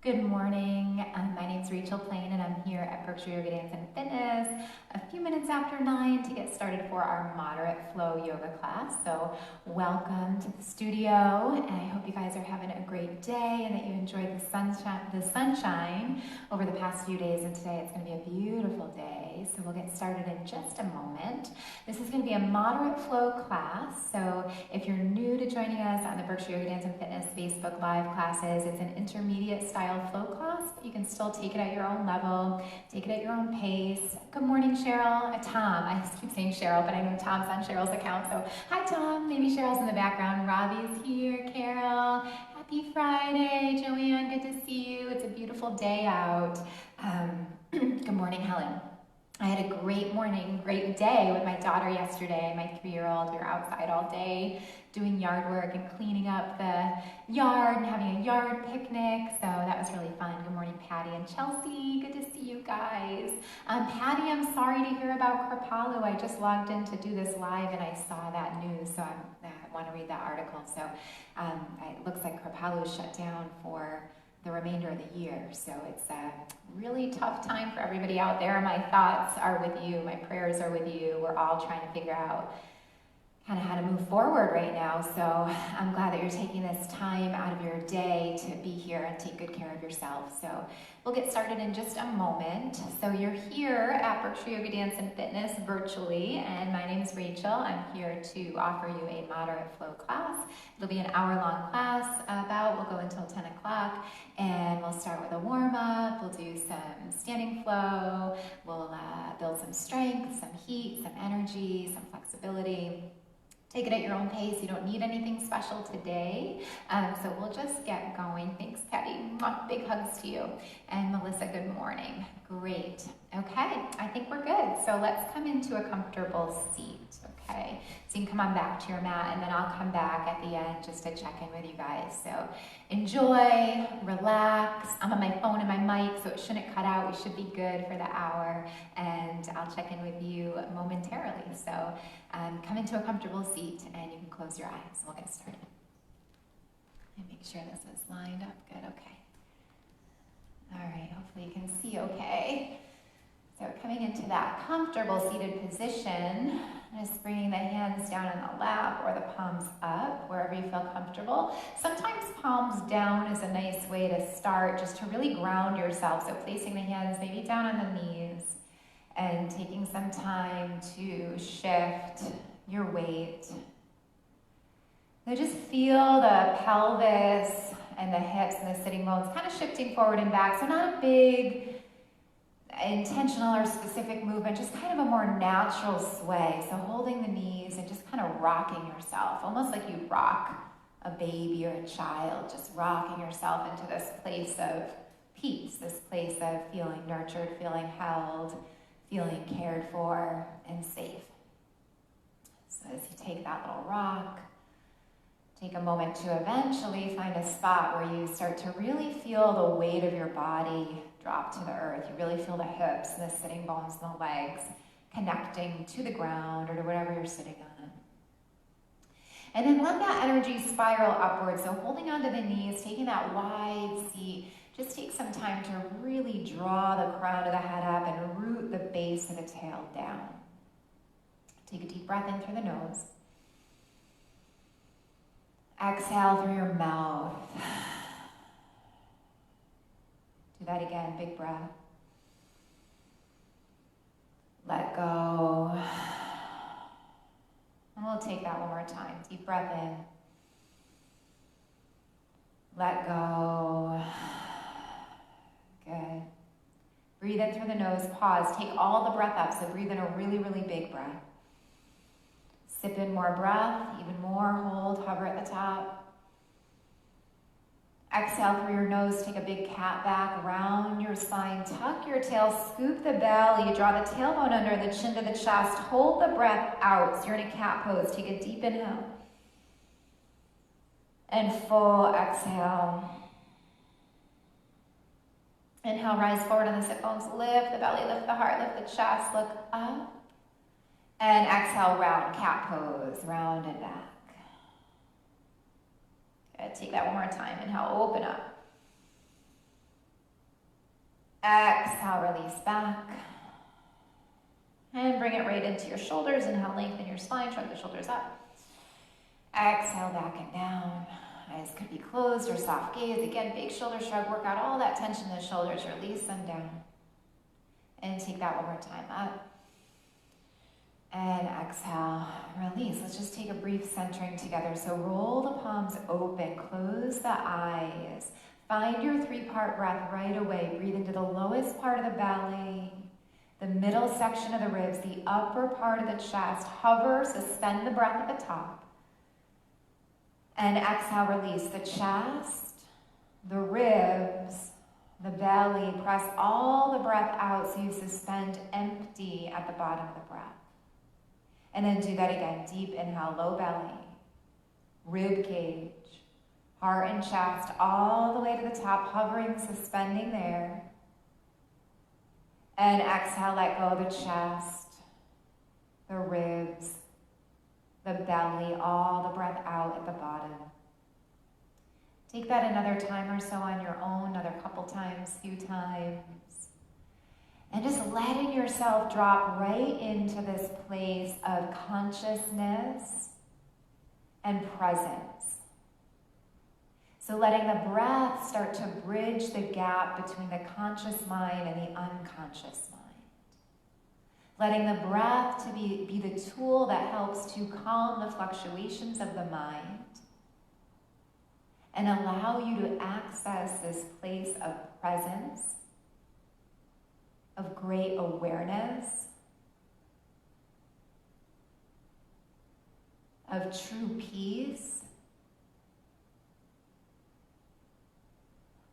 Good morning. My name's Rachael Plaine and I'm here at Berkshire Yoga Dance and Fitness a few minutes after 9 to get started for our moderate flow yoga class. So welcome to the studio, and I hope you guys are having a great day and that you enjoyed the sunshine over the past few days, and today it's going to be a beautiful day. So we'll get started in just a moment. This is going to be a moderate flow class, so if you're new to joining us on the Berkshire Yoga Dance and Fitness Facebook Live classes, it's an intermediate style flow class, but you can still take it at your own level, take it at your own pace. Good morning, Cheryl. Tom. I just keep saying Cheryl, but I know Tom's on Cheryl's account, so hi, Tom. Maybe Cheryl's in the background. Robbie's here. Carol. Happy Friday. Joanne, good to see you. It's a beautiful day out. Good morning, Helen. I had a great morning, great day with my daughter yesterday, my 3-year-old. We were outside all day doing yard work and cleaning up the yard and having a yard picnic, so that was really fun. Good morning, Patty and Chelsea. Good to see you guys. Patty, I'm sorry to hear about Kripalu. I just logged in to do this live and I saw that news, so I want to read that article. So it looks like Kripalu is shut down for the remainder of the year. So it's a really tough time for everybody out there. My thoughts are with you. My prayers are with you. We're all trying to figure out kind of how to move forward right now. So I'm glad that you're taking this time out of your day to be here and take good care of yourself. So we'll get started in just a moment. So you're here at Berkshire Yoga Dance and Fitness virtually, and my name is Rachael. I'm here to offer you a moderate flow class. It'll be an hour-long class. We'll go until 10 o'clock, and we'll start with a warm-up. We'll do some standing flow. We'll build some strength, some heat, some energy, some flexibility. Take it at your own pace. You don't need anything special today. So we'll just get going. Thanks, Patty. Big hugs to you. And Melissa, good morning. Great. Okay, I think we're good. So let's come into a comfortable seat, okay? So you can come on back to your mat, and then I'll come back at the end just to check in with you guys. So enjoy, relax. I'm on my phone and my mic, so it shouldn't cut out. We should be good for the hour, and I'll check in with you momentarily. So come into a comfortable seat, and you can close your eyes. We'll get started. And make sure this is lined up good. Okay. All right, hopefully you can see okay. So coming into that comfortable seated position, just bringing the hands down in the lap or the palms up, wherever you feel comfortable. Sometimes palms down is a nice way to start, just to really ground yourself. So placing the hands maybe down on the knees and taking some time to shift your weight. So just feel the pelvis and the hips and the sitting bones kind of shifting forward and back. So not a big intentional or specific movement, just kind of a more natural sway. So holding the knees and just kind of rocking yourself, almost like you rock a baby or a child, just rocking yourself into this place of peace, this place of feeling nurtured, feeling held, feeling cared for and safe. So as you take that little rock, take a moment to eventually find a spot where you start to really feel the weight of your body drop to the earth. You really feel the hips and the sitting bones and the legs connecting to the ground or to whatever you're sitting on. And then let that energy spiral upwards. So holding onto the knees, taking that wide seat, just take some time to really draw the crown of the head up and root the base of the tail down. Take a deep breath in through the nose. Exhale through your mouth. Do that again, big breath. Let go. And we'll take that one more time. Deep breath in. Let go. Good. Breathe in through the nose, pause. Take all the breath up, so breathe in a really, really big breath. Sip in more breath, even more, hold, hover at the top. Exhale through your nose, take a big cat back, round your spine, tuck your tail, scoop the belly, draw the tailbone under the chin to the chest, hold the breath out. So you're in a cat pose, take a deep inhale. And full exhale. Inhale, rise forward on the sit bones, lift the belly, lift the heart, lift the chest, look up. And exhale, round cat pose, round and back. Good, take that one more time. Inhale, open up. Exhale, release back. And bring it right into your shoulders. Inhale, lengthen your spine, shrug the shoulders up. Exhale, back and down. Eyes could be closed or soft gaze. Again, big shoulder shrug. Work out all that tension in the shoulders. Release them down. And take that one more time. Up. And exhale, release. Let's just take a brief centering together. So roll the palms open. Close the eyes. Find your three-part breath right away. Breathe into the lowest part of the belly, the middle section of the ribs, the upper part of the chest. Hover, suspend the breath at the top. And exhale, release the chest, the ribs, the belly. Press all the breath out so you suspend empty at the bottom of the breath. And then do that again. Deep inhale, low belly, rib cage, heart and chest, all the way to the top, hovering, suspending there. And exhale, let go of the chest, the ribs, the belly, all the breath out at the bottom. Take that another time or so on your own, another couple times, few times. And just letting yourself drop right into this place of consciousness and presence. So letting the breath start to bridge the gap between the conscious mind and the unconscious mind. Letting the breath to be the tool that helps to calm the fluctuations of the mind and allow you to access this place of presence, of great awareness, of true peace,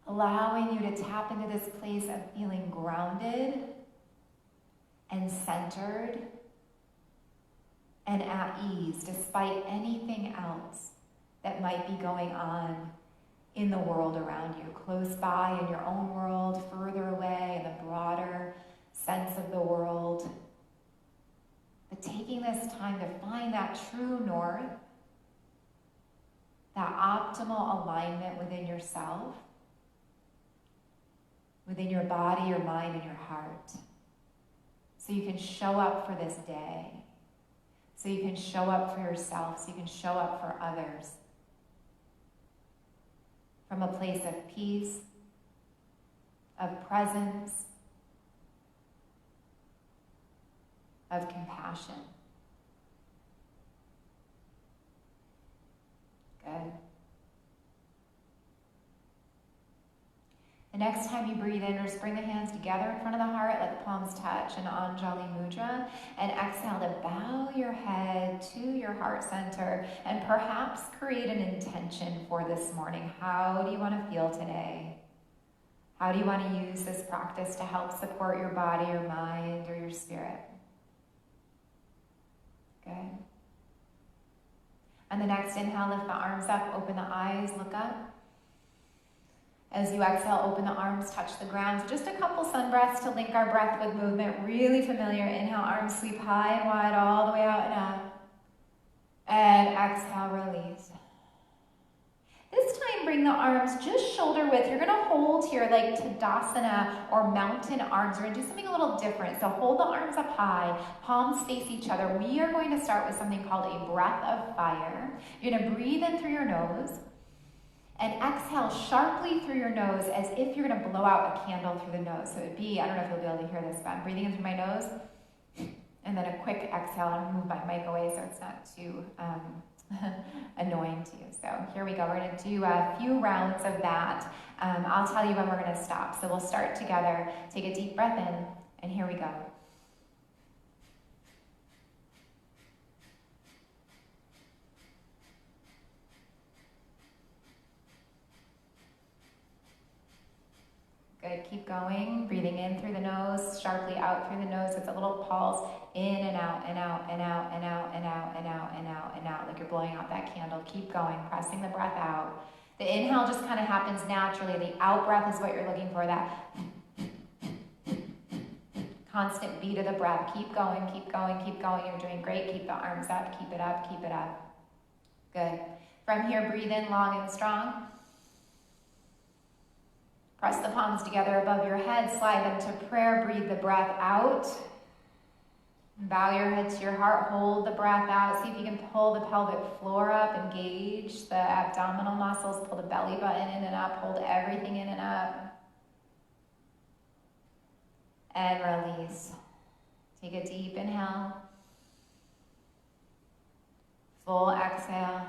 allowing you to tap into this place of feeling grounded and centered and at ease despite anything else that might be going on in the world around you, close by in your own world, further away in the broader sense of the world. But taking this time to find that true north, that optimal alignment within yourself, within your body, your mind, and your heart. So you can show up for this day. So you can show up for yourself. So you can show up for others. From a place of peace, of presence, of compassion. Good. The next time you breathe in, just bring the hands together in front of the heart, let the palms touch in Anjali Mudra, and exhale to bow your head to your heart center and perhaps create an intention for this morning. How do you want to feel today? How do you want to use this practice to help support your body, your mind, or your spirit? Good. On the next inhale, lift the arms up, open the eyes, look up. As you exhale, open the arms, touch the ground. So just a couple sun breaths to link our breath with movement. Really familiar. Inhale, arms sweep high and wide all the way out and up. And exhale, release. This time, bring the arms just shoulder width. You're going to hold here like Tadasana or mountain arms. We're going to do something a little different. So hold the arms up high, palms face each other. We are going to start with something called a breath of fire. You're going to breathe in through your nose. And exhale sharply through your nose as if you're going to blow out a candle through the nose. So it'd be, I don't know if you'll be able to hear this, but I'm breathing in through my nose. And then a quick exhale. I'll move my mic away so it's not too annoying to you. So here we go. We're going to do a few rounds of that. I'll tell you when we're going to stop. So we'll start together. Take a deep breath in, and here we go. Good, keep going. Breathing in through the nose, sharply out through the nose. It's a little pulse, in and out, and out, and out, and out, and out, and out, and out, and out, like you're blowing out that candle. Keep going, pressing the breath out. The inhale just kind of happens naturally. The out breath is what you're looking for, that constant beat of the breath. Keep going, keep going, keep going. You're doing great. Keep the arms up, keep it up, keep it up. Good. From here, breathe in long and strong. Press the palms together above your head, slide them to prayer, breathe the breath out. Bow your head to your heart, hold the breath out. See if you can pull the pelvic floor up, engage the abdominal muscles, pull the belly button in and up, hold everything in and up. And release. Take a deep inhale. Full exhale.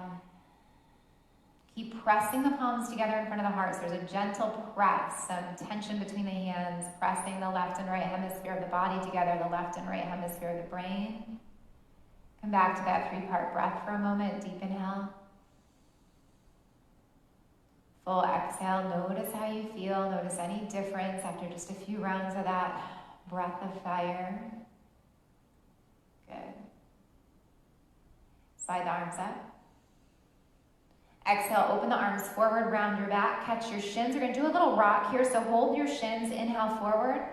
Keep pressing the palms together in front of the heart. So there's a gentle press, some tension between the hands, pressing the left and right hemisphere of the body together, the left and right hemisphere of the brain. Come back to that 3-part breath for a moment. Deep inhale. Full exhale. Notice how you feel. Notice any difference after just a few rounds of that breath of fire. Good. Slide the arms up. Exhale, open the arms forward, round your back, catch your shins. We're going to do a little rock here, so hold your shins, inhale forward,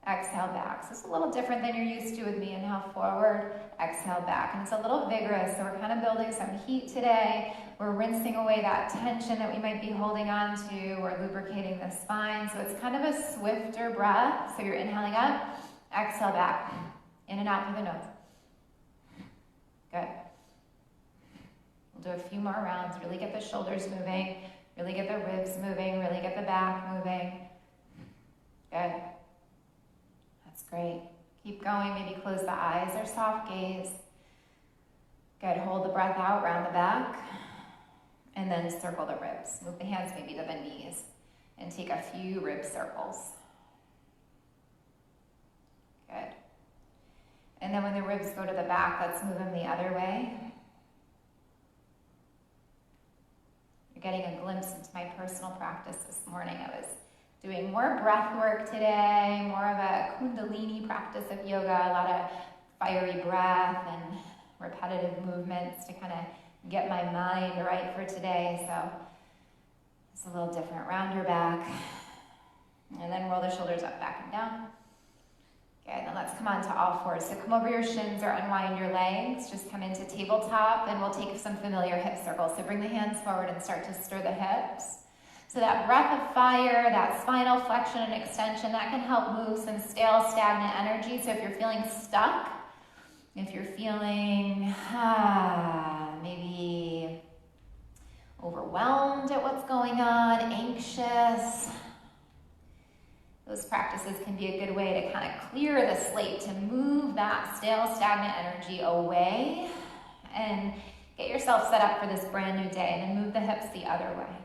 exhale back. So it's a little different than you're used to with me. Inhale forward, exhale back. And it's a little vigorous, so we're kind of building some heat today. We're rinsing away that tension that we might be holding on to. We're lubricating the spine, so it's kind of a swifter breath. So you're inhaling up, exhale back, in and out through the nose. Good. We'll do a few more rounds. Really get the shoulders moving. Really get the ribs moving. Really get the back moving. Good. That's great. Keep going. Maybe close the eyes or soft gaze. Good. Hold the breath out, round the back. And then circle the ribs. Move the hands maybe to the knees. And take a few rib circles. Good. And then when the ribs go to the back, let's move them the other way. Getting a glimpse into my personal practice this morning. I was doing more breath work today, more of a kundalini practice of yoga, a lot of fiery breath and repetitive movements to kind of get my mind right for today. So it's a little different. Round your back and then roll the shoulders up, back and down. Okay, then let's come on to all fours. So come over your shins or unwind your legs. Just come into tabletop and we'll take some familiar hip circles. So bring the hands forward and start to stir the hips. So that breath of fire, that spinal flexion and extension, that can help move some stale, stagnant energy. So if you're feeling stuck, if you're feeling maybe overwhelmed at what's going on, anxious, those practices can be a good way to kind of clear the slate, to move that stale, stagnant energy away and get yourself set up for this brand new day. And then move the hips the other way.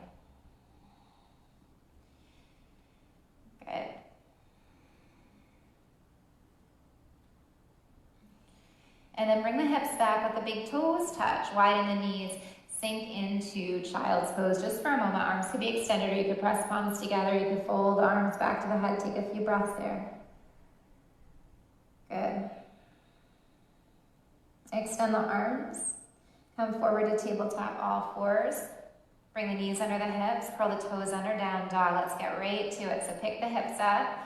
Good. And then bring the hips back, let the big toes touch, widen the knees. Sink into child's pose just for a moment. Arms could be extended, or you could press palms together. You could fold the arms back to the head. Take a few breaths there. Good. Extend the arms. Come forward to tabletop, all fours. Bring the knees under the hips. Curl the toes under, down dog. Let's get right to it. So pick the hips up.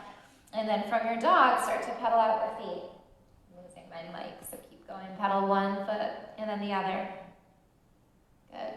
And then from your dog, start to pedal out the feet. I'm losing my mic, so keep going. Pedal one foot and then the other. Good.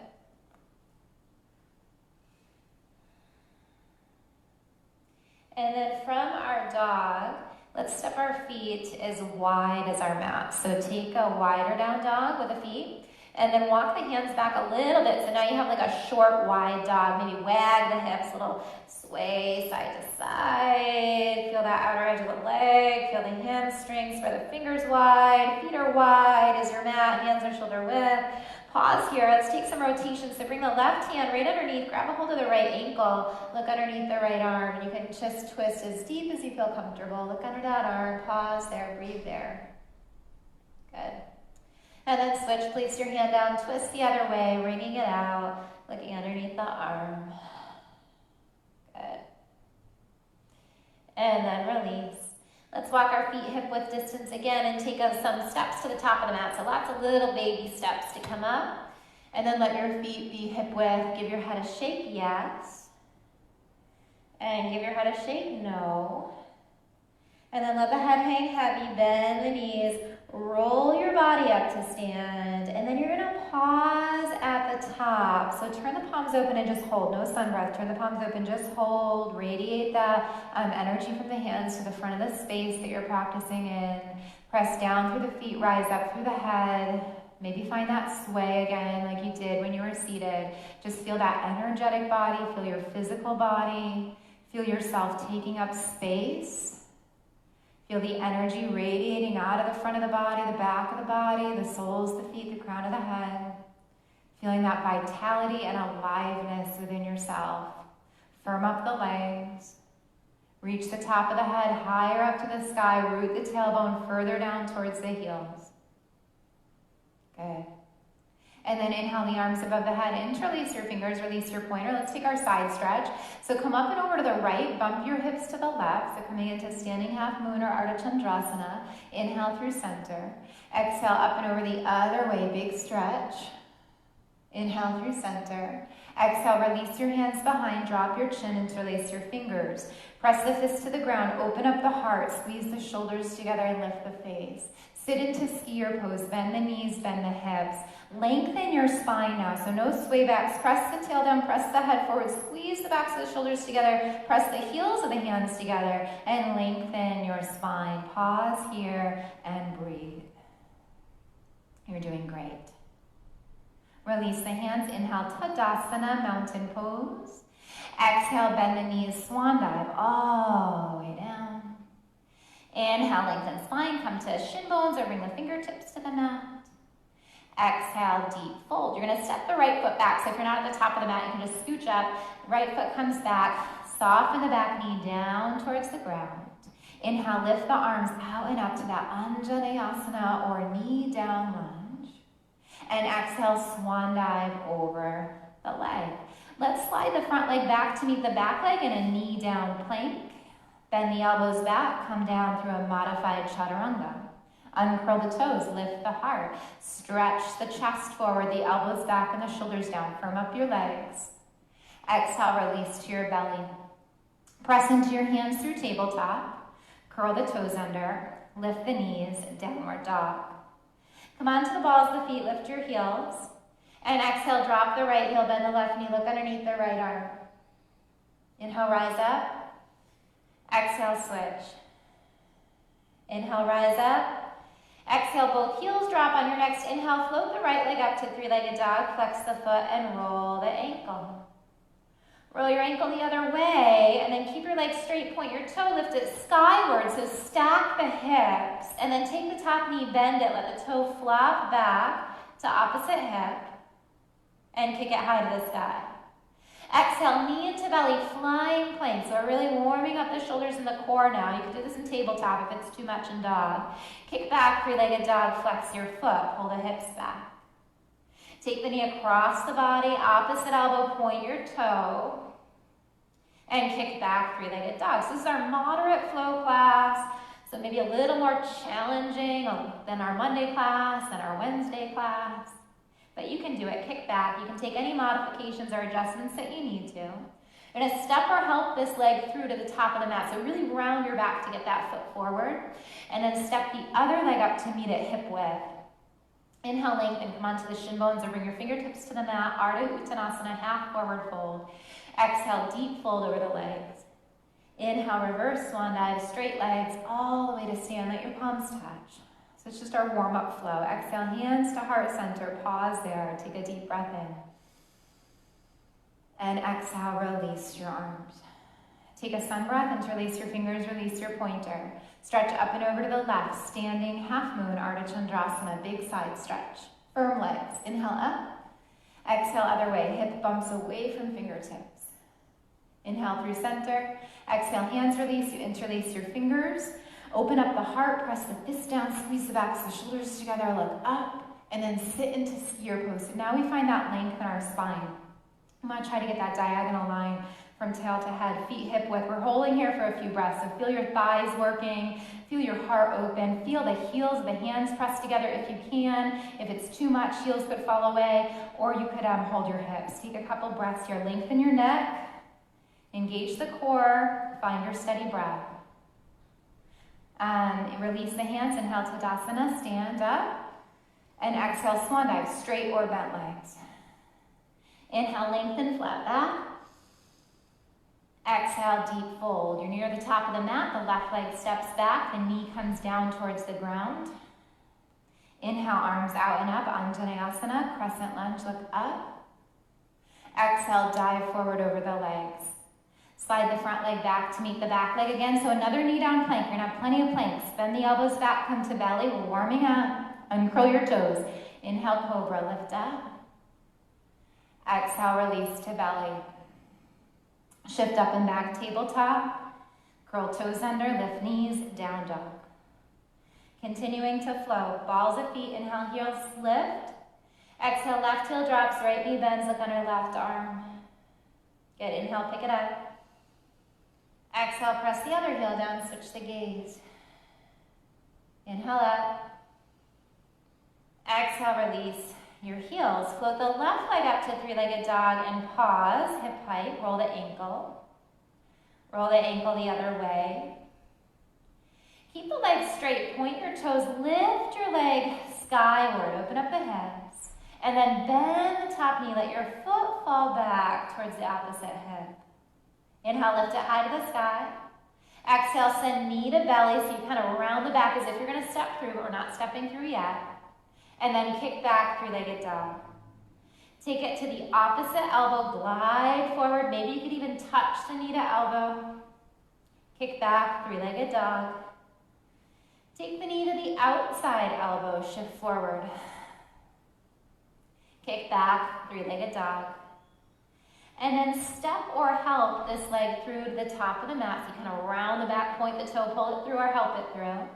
And then from our dog, let's step our feet as wide as our mat. So take a wider down dog with the feet, and then walk the hands back a little bit. So now you have like a short, wide dog. Maybe wag the hips, little sway side to side. Feel that outer edge of the leg. Feel the hamstrings, spread the fingers wide. Feet are wide as your mat, hands are shoulder width. Pause here. Let's take some rotation. So bring the left hand right underneath. Grab a hold of the right ankle. Look underneath the right arm. You can just twist as deep as you feel comfortable. Look under that arm. Pause there. Breathe there. Good. And then switch. Place your hand down. Twist the other way. Wringing it out. Looking underneath the arm. Good. And then release. Let's walk our feet hip-width distance again and take some steps to the top of the mat. So lots of little baby steps to come up. And then let your feet be hip-width. Give your head a shake, yes. And give your head a shake, no. And then let the head hang heavy. Bend the knees. Roll your body up to stand. And then you're going to pause at the top. So turn the palms open and just hold. No sun breath. Turn the palms open, just hold. Radiate that energy from the hands to the front of the space that you're practicing in. Press down through the feet, rise up through the head. Maybe find that sway again like you did when you were seated. Just feel that energetic body, feel your physical body. Feel yourself taking up space. Feel the energy radiating out of the front of the body, the back of the body, the soles, the feet, the crown of the head. Feeling that vitality and aliveness within yourself. Firm up the legs. Reach the top of the head higher up to the sky. Root the tailbone further down towards the heels. Good. And then inhale the arms above the head. Interlace your fingers, release your pointer. Let's take our side stretch. So come up and over to the right, bump your hips to the left. So coming into standing half moon or Ardha Chandrasana. Inhale through center. Exhale up and over the other way, big stretch. Inhale through center. Exhale, release your hands behind, drop your chin, interlace your fingers. Press the fists to the ground, open up the heart, squeeze the shoulders together and lift the face. Sit into skier pose, bend the knees, bend the hips. Lengthen your spine now, so no sway backs. Press the tail down, press the head forward, squeeze the backs of the shoulders together, press the heels of the hands together, and lengthen your spine. Pause here and breathe. You're doing great. Release the hands, inhale, Tadasana, mountain pose. Exhale, bend the knees, swan dive, all the way down. Inhale, lengthen spine, come to shin bones or bring the fingertips to the mat. Exhale, deep fold. You're gonna step the right foot back. So if you're not at the top of the mat, you can just scooch up. Right foot comes back. Soften the back knee down towards the ground. Inhale, lift the arms out and up to that Anjaneyasana or knee down lunge. And exhale, swan dive over the leg. Let's slide the front leg back to meet the back leg in a knee down plank. Bend the elbows back, come down through a modified chaturanga. Uncurl the toes, lift the heart. Stretch the chest forward, the elbows back and the shoulders down. Firm up your legs. Exhale, release to your belly. Press into your hands through tabletop. Curl the toes under. Lift the knees, downward dog. Come onto the balls of the feet, lift your heels. And exhale, drop the right heel, bend the left knee, look underneath the right arm. Inhale, rise up. Exhale, switch. Inhale, rise up. Exhale, both heels drop on your next inhale. Float the right leg up to three-legged dog. Flex the foot and roll the ankle. Roll your ankle the other way and then keep your leg straight. Point your toe, lift it skyward. So stack the hips and then take the top knee, bend it. Let the toe flop back to opposite hip and kick it high to the sky. Exhale, knee into belly, flying plank. So we're really warming up the shoulders and the core now. You can do this in tabletop if it's too much in dog. Kick back, three-legged dog, flex your foot, pull the hips back. Take the knee across the body, opposite elbow, point your toe, and kick back, three-legged dog. So this is our moderate flow class. So maybe a little more challenging than our Monday class and our Wednesday class. But you can do it, kick back. You can take any modifications or adjustments that you need to. You're gonna step or help this leg through to the top of the mat. So really round your back to get that foot forward. And then step the other leg up to meet it hip width. Inhale, lengthen, come onto the shin bones or bring your fingertips to the mat. Ardha Uttanasana, half forward fold. Exhale, deep fold over the legs. Inhale, reverse swan dive, straight legs, all the way to stand. Let your palms touch. So it's just our warm-up flow. Exhale, hands to heart center. Pause there. Take a deep breath in. And exhale, release your arms. Take a sun breath, interlace your fingers, release your pointer. Stretch up and over to the left, standing half moon, Ardha Chandrasana, big side stretch. Firm legs. Inhale up. Exhale, other way. Hip bumps away from fingertips. Inhale through center. Exhale, hands release. You interlace your fingers. Open up the heart, press the fists down, squeeze the backs of the shoulders together, look up, and then sit into skier pose. So now we find that length in our spine. I'm gonna try to get that diagonal line from tail to head, feet hip width. We're holding here for a few breaths, so feel your thighs working, feel your heart open, feel the heels of the hands pressed together if you can. If it's too much, heels could fall away, or you could hold your hips. Take a couple breaths here. Lengthen your neck, engage the core, find your steady breath. Release the hands, inhale Tadasana, stand up. And exhale, swan dive, straight or bent legs. Inhale, lengthen, flat back. Exhale, deep fold. You're near the top of the mat. The left leg steps back. The knee comes down towards the ground. Inhale, arms out and up. Anjaneyasana, crescent lunge, look up. Exhale, dive forward over the legs. Slide the front leg back to meet the back leg again. So another knee down plank. You're gonna have plenty of planks. Bend the elbows back, come to belly. We're warming up. Uncurl your toes. Inhale, cobra, lift up. Exhale, release to belly. Shift up and back, tabletop. Curl toes under, lift knees, down dog. Continuing to flow. Balls of feet, inhale, heels lift. Exhale, left heel drops, right knee bends, look under left arm. Good, inhale, pick it up. Exhale, press the other heel down, switch the gaze. Inhale up. Exhale, release your heels. Float the left leg up to three-legged dog and pause, hip height, roll the ankle. Roll the ankle the other way. Keep the legs straight, point your toes, lift your leg skyward, open up the hips, and then bend the top knee, let your foot fall back towards the opposite hip. Inhale, lift it high to the sky. Exhale, send knee to belly, so you kind of round the back as if you're gonna step through, but we're not stepping through yet. And then kick back, three-legged dog. Take it to the opposite elbow, glide forward. Maybe you could even touch the knee to elbow. Kick back, three-legged dog. Take the knee to the outside elbow, shift forward. Kick back, three-legged dog. And then step or help this leg through to the top of the mat. So you kind of round the back, point the toe, pull it through or help it through.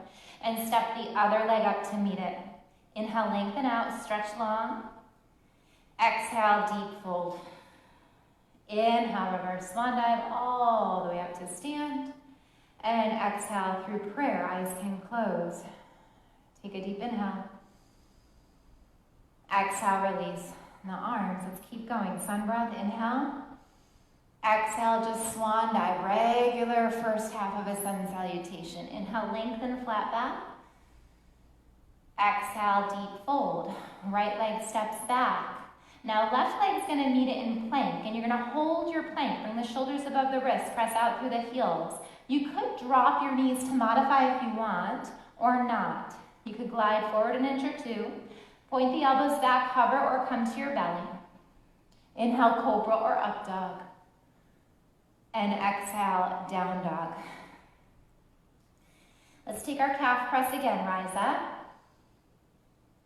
And step the other leg up to meet it. Inhale, lengthen out, stretch long. Exhale, deep fold. Inhale, reverse swan dive all the way up to stand. And exhale through prayer, eyes can close. Take a deep inhale. Exhale, release the arms. Let's keep going. Sun breath, inhale. Exhale, just swan dive. Regular first half of a sun salutation. Inhale, lengthen, flat back. Exhale, deep fold. Right leg steps back. Now left leg's gonna meet it in plank, and you're gonna hold your plank. Bring the shoulders above the wrists, press out through the heels. You could drop your knees to modify if you want, or not. You could glide forward an inch or two, point the elbows back, hover or come to your belly. Inhale, cobra or up dog. And exhale, down dog. Let's take our calf press again, rise up.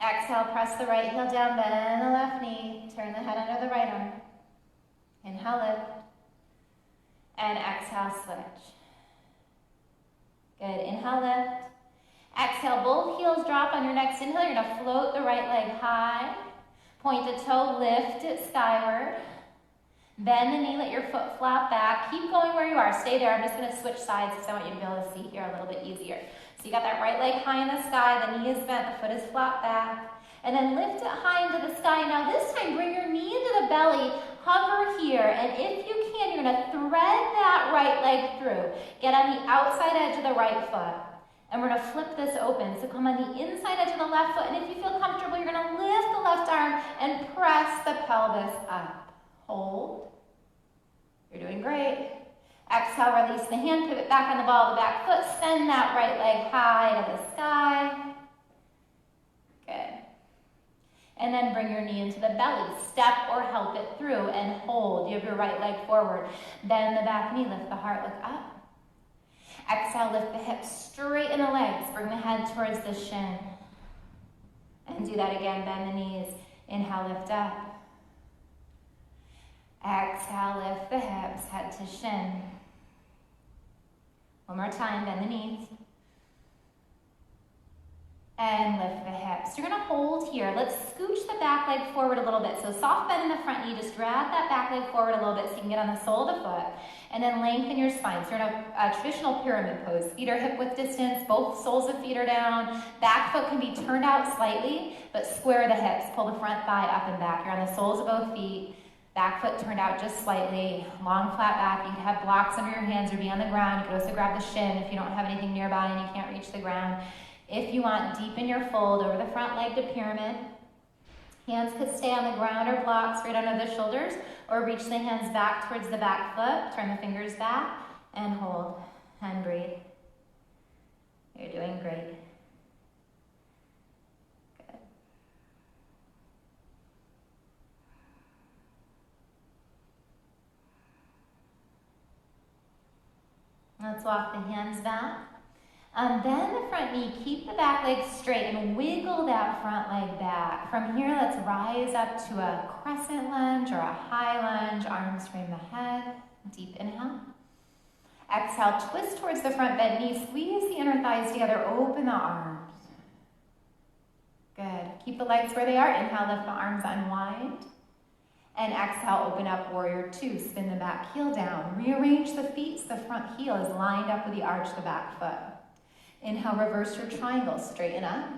Exhale, press the right heel down, bend the left knee, turn the head under the right arm. Inhale, lift. And exhale, switch. Good, inhale, lift. Exhale, both heels drop on your next inhale. You're gonna float the right leg high. Point the toe, lift it skyward. Bend the knee, let your foot flap back. Keep going where you are, stay there. I'm just gonna switch sides because I want you to be able to see here a little bit easier. So you got that right leg high in the sky, the knee is bent, the foot is flat back. And then lift it high into the sky. Now this time, bring your knee into the belly, hover here, and if you can, you're gonna thread that right leg through. Get on the outside edge of the right foot. And we're gonna flip this open. So come on the inside edge of the left foot, and if you feel comfortable, you're gonna lift the left arm and press the pelvis up. Hold. You're doing great. Exhale, release the hand, pivot back on the ball of the back foot, send that right leg high to the sky. Good. And then bring your knee into the belly. Step or help it through and hold. You have your right leg forward. Bend the back knee, lift the heart, look up. Exhale, lift the hips, straighten the legs, bring the head towards the shin. And do that again, bend the knees. Inhale, lift up. Exhale, lift the hips, head to shin. One more time, bend the knees. And lift the hips. You're gonna hold here. Let's scooch the back leg forward a little bit. So soft bend in the front knee, just drag that back leg forward a little bit so you can get on the sole of the foot. And then lengthen your spine. So you're in a traditional pyramid pose. Feet are hip width distance, both soles of feet are down. Back foot can be turned out slightly, but square the hips. Pull the front thigh up and back. You're on the soles of both feet. Back foot turned out just slightly. Long flat back. You can have blocks under your hands or be on the ground. You can also grab the shin if you don't have anything nearby and you can't reach the ground. If you want, deepen your fold over the front leg to pyramid. Hands could stay on the ground or blocks right under the shoulders, or reach the hands back towards the back foot. Turn the fingers back and hold and breathe. You're doing great. Good. Let's walk the hands back. Bend the front knee, keep the back leg straight and wiggle that front leg back. From here, let's rise up to a crescent lunge or a high lunge, arms frame the head. Deep inhale. Exhale, twist towards the front bent knee, squeeze the inner thighs together, open the arms. Good. Keep the legs where they are. Inhale, lift the arms, unwind. And exhale, open up, warrior two. Spin the back heel down. Rearrange the feet so the front heel is lined up with the arch of the back foot. Inhale, reverse your triangle, straighten up.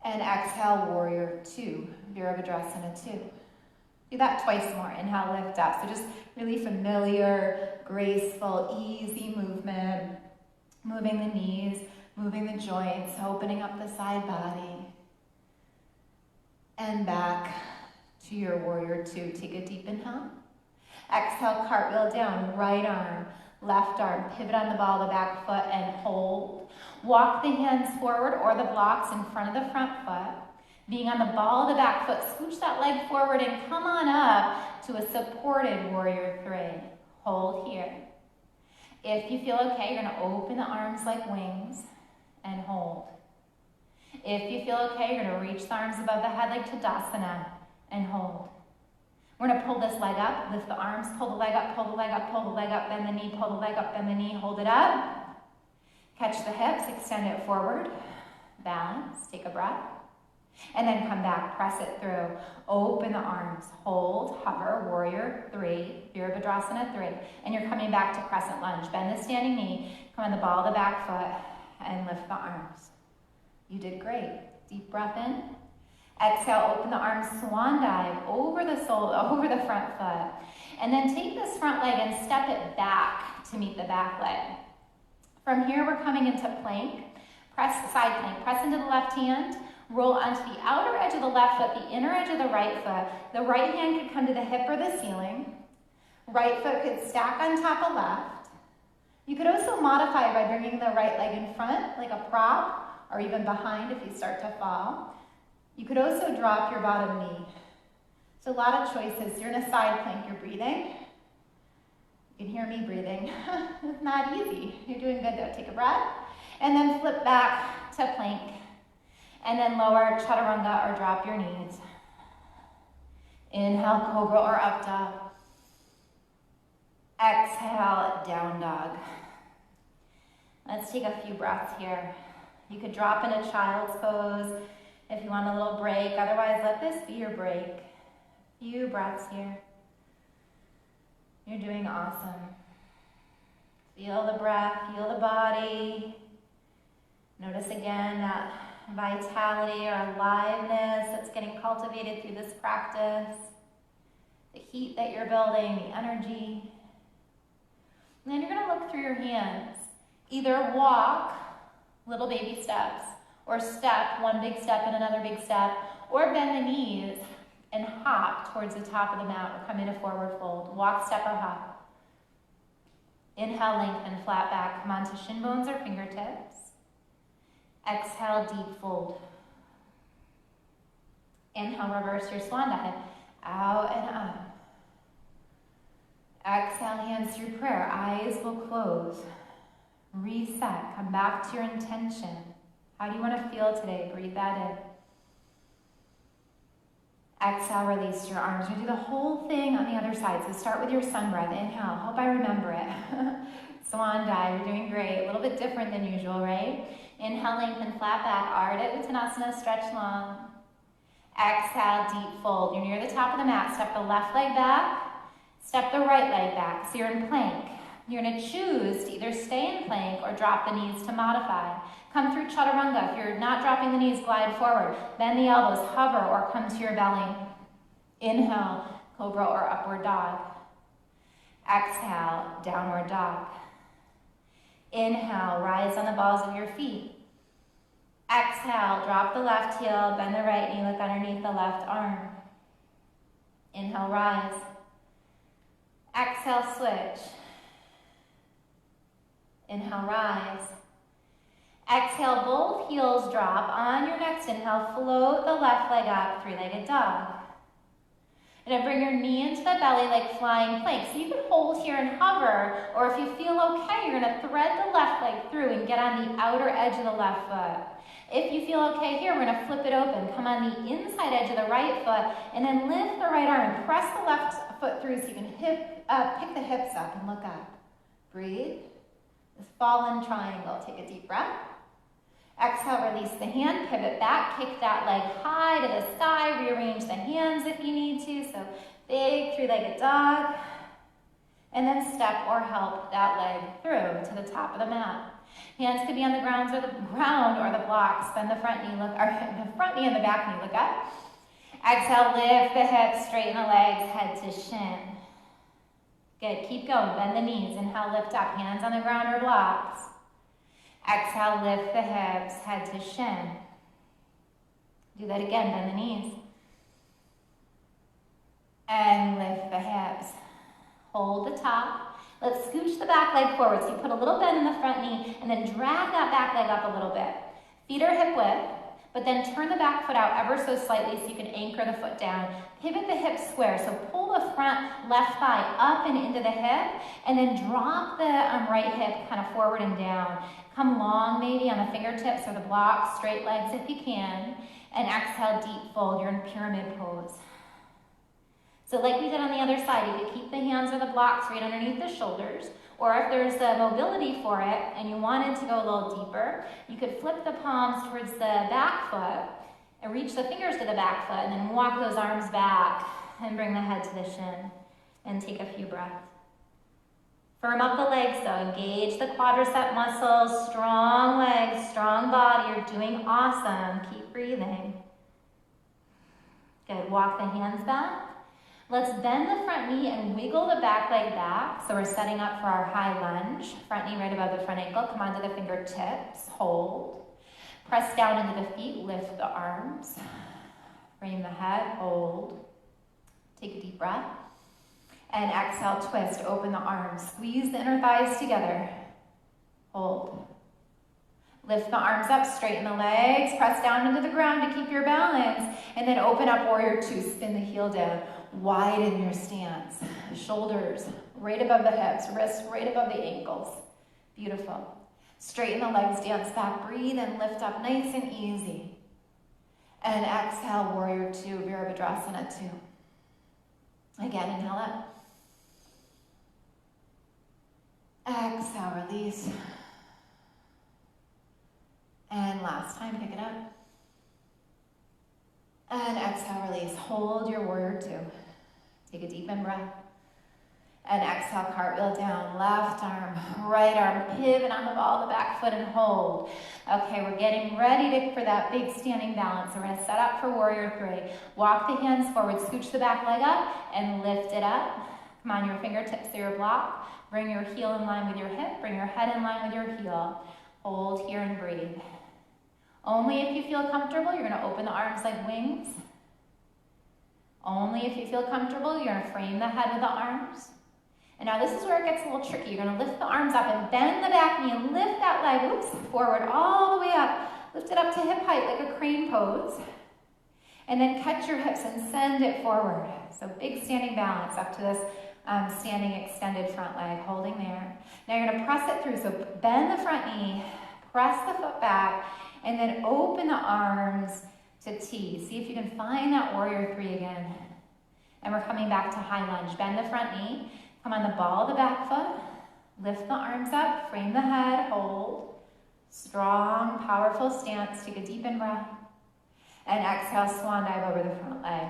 And exhale, warrior two, Virabhadrasana two. Do that twice more. Inhale, lift up. So just really familiar, graceful, easy movement. Moving the knees, moving the joints, opening up the side body. And back to your warrior two. Take a deep inhale. Exhale, cartwheel down, right arm. Left arm, pivot on the ball of the back foot and hold. Walk the hands forward or the blocks in front of the front foot. Being on the ball of the back foot, scooch that leg forward and come on up to a supported warrior three. Hold here. If you feel okay, you're gonna open the arms like wings and hold. If you feel okay, you're gonna reach the arms above the head like Tadasana and hold. We're gonna pull this leg up, lift the arms, pull the leg up, pull the leg up, pull the leg up, bend the knee, pull the leg up, bend the knee, hold it up. Catch the hips, extend it forward. Balance, take a breath. And then come back, press it through. Open the arms, hold, hover, warrior three, Virabhadrasana three. And you're coming back to crescent lunge. Bend the standing knee, come on the ball of the back foot, and lift the arms. You did great. Deep breath in. Exhale, open the arms, swan dive over the front foot. And then take this front leg and step it back to meet the back leg. From here, we're coming into plank. Press side plank, press into the left hand, roll onto the outer edge of the left foot, the inner edge of the right foot. The right hand could come to the hip or the ceiling. Right foot could stack on top of left. You could also modify by bringing the right leg in front, like a prop, or even behind if you start to fall. You could also drop your bottom knee. So a lot of choices. You're in a side plank, you're breathing. You can hear me breathing. It's not easy. You're doing good though. Take a breath. And then flip back to plank. And then lower chaturanga or drop your knees. Inhale, cobra or up dog. Exhale, down dog. Let's take a few breaths here. You could drop into child's pose if you want a little break. Otherwise, let this be your break. Few breaths here. You're doing awesome. Feel the breath, feel the body. Notice again that vitality or aliveness that's getting cultivated through this practice. The heat that you're building, the energy. And then you're going to look through your hands. Either walk, little baby steps, or step, one big step and another big step, or bend the knees and hop towards the top of the mat or come into forward fold. Walk, step, or hop. Inhale, lengthen, flat back. Come onto shin bones or fingertips. Exhale, deep fold. Inhale, reverse your swan dive. Out and up. Exhale, hands through prayer. Eyes will close. Reset. Come back to your intention. How do you want to feel today? Breathe that in. Exhale, release your arms. We do the whole thing on the other side. So start with your sun breath. Inhale. Hope I remember it. Swan dive. You're doing great. A little bit different than usual, right? Inhale, lengthen, flat back. Ardha Uttanasana, stretch long. Exhale, deep fold. You're near the top of the mat. Step the left leg back. Step the right leg back. So you're in plank. You're going to choose to either stay in plank or drop the knees to modify. Come through chaturanga. If you're not dropping the knees, glide forward. Bend the elbows, hover, or come to your belly. Inhale, cobra or upward dog. Exhale, downward dog. Inhale, rise on the balls of your feet. Exhale, drop the left heel, bend the right knee, look underneath the left arm. Inhale, rise. Exhale, switch. Inhale, rise. Exhale, both heels drop. On your next inhale, float the left leg up, three-legged dog. And then bring your knee into the belly like flying plank. So you can hold here and hover, or if you feel okay, you're gonna thread the left leg through and get on the outer edge of the left foot. If you feel okay here, we're gonna flip it open. Come on the inside edge of the right foot, and then lift the right arm and press the left foot through so you can pick the hips up and look up. Breathe. This fallen triangle. Take a deep breath. Exhale, release the hand, pivot back, kick that leg high to the sky, rearrange the hands if you need to. So big three-legged dog. And then step or help that leg through to the top of the mat. Hands could be on the ground or the blocks. Bend the front knee, the front knee and the back knee, look up. Exhale, lift the hips, straighten the legs, head to shin. Good, keep going, bend the knees. Inhale, lift up, hands on the ground or blocks. Exhale, lift the hips, head to shin. Do that again, bend the knees. And lift the hips. Hold the top. Let's scooch the back leg forward. So you put a little bend in the front knee and then drag that back leg up a little bit. Feet are hip width, but then turn the back foot out ever so slightly so you can anchor the foot down. Pivot the hips square. So pull the front left thigh up and into the hip, and then drop the right hip kind of forward and down. Come long maybe on the fingertips or the blocks, straight legs if you can, and exhale, deep fold. You're in pyramid pose. So like we did on the other side, you could keep the hands or the blocks right underneath the shoulders, or if there's the mobility for it and you wanted to go a little deeper, you could flip the palms towards the back foot and reach the fingers to the back foot and then walk those arms back and bring the head to the shin and take a few breaths. Firm up the legs though, engage the quadricep muscles, strong legs, strong body, you're doing awesome, keep breathing. Good, walk the hands back. Let's bend the front knee and wiggle the back leg back. So we're setting up for our high lunge. Front knee right above the front ankle. Come onto the fingertips. Hold. Press down into the feet. Lift the arms. Frame the head. Hold. Take a deep breath. And exhale, twist. Open the arms. Squeeze the inner thighs together. Hold. Lift the arms up, straighten the legs, press down into the ground to keep your balance, and then open up warrior two, spin the heel down, widen your stance, shoulders right above the hips, wrists right above the ankles. Beautiful. Straighten the legs, dance back, breathe and lift up nice and easy. And exhale, warrior two, Virabhadrasana two. Again, inhale up. Exhale, release. And last time, pick it up. And exhale, release. Hold your warrior two. Take a deep in breath. And exhale, cartwheel down. Left arm, right arm, pivot on the ball of the back foot and hold. Okay, we're getting ready for that big standing balance. So we're gonna set up for warrior three. Walk the hands forward, scooch the back leg up and lift it up. Come on, your fingertips to your block. Bring your heel in line with your hip. Bring your head in line with your heel. Hold here and breathe. Only if you feel comfortable, you're going to open the arms like wings. Only if you feel comfortable, you're going to frame the head with the arms. And now this is where it gets a little tricky. You're going to lift the arms up and bend the back knee and lift that leg, forward all the way up. Lift it up to hip height like a crane pose. And then catch your hips and send it forward. So big standing balance up to this standing extended front leg, holding there. Now you're going to press it through. So bend the front knee, press the foot back, and then open the arms to T. See if you can find that warrior three again. And we're coming back to high lunge. Bend the front knee, come on the ball of the back foot, lift the arms up, frame the head, hold. Strong, powerful stance. Take a deep in breath. And exhale, swan dive over the front leg.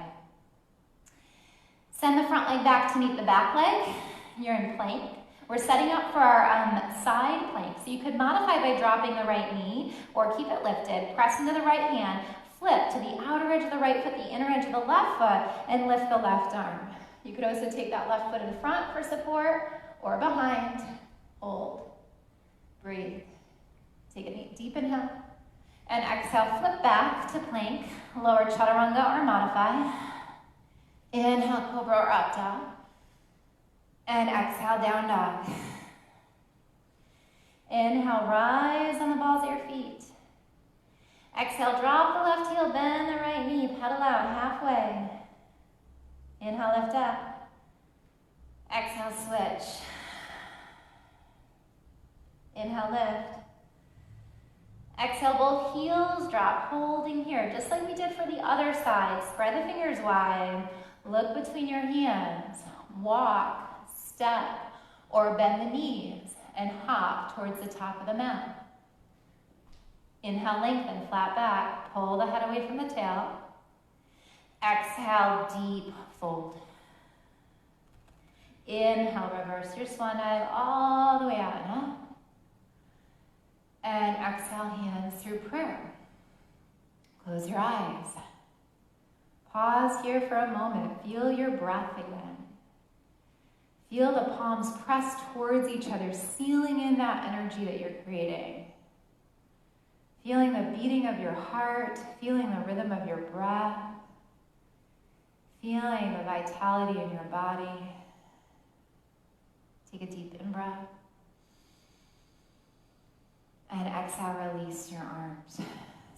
Send the front leg back to meet the back leg. You're in plank. We're setting up for our side plank. So you could modify by dropping the right knee or keep it lifted. Press into the right hand, flip to the outer edge of the right foot, the inner edge of the left foot, and lift the left arm. You could also take that left foot in front for support or behind. Hold. Breathe. Take a deep inhale. And exhale, flip back to plank, lower chaturanga or modify. Inhale, cobra or up dog. And exhale, down dog. Inhale, rise on the balls of your feet. Exhale, drop the left heel, bend the right knee, pedal out halfway. Inhale, lift up. Exhale, switch. Inhale, lift. Exhale, both heels drop, holding here, just like we did for the other side. Spread the fingers wide, look between your hands, walk, step, or bend the knees and hop towards the top of the mat. Inhale, lengthen, flat back, pull the head away from the tail. Exhale, deep fold. Inhale, reverse your swan dive all the way out and up. And exhale, hands through prayer. Close your eyes. Pause here for a moment. Feel your breath again. Feel the palms pressed towards each other, sealing in that energy that you're creating. Feeling the beating of your heart, feeling the rhythm of your breath, feeling the vitality in your body. Take a deep in-breath. And exhale, release your arms. So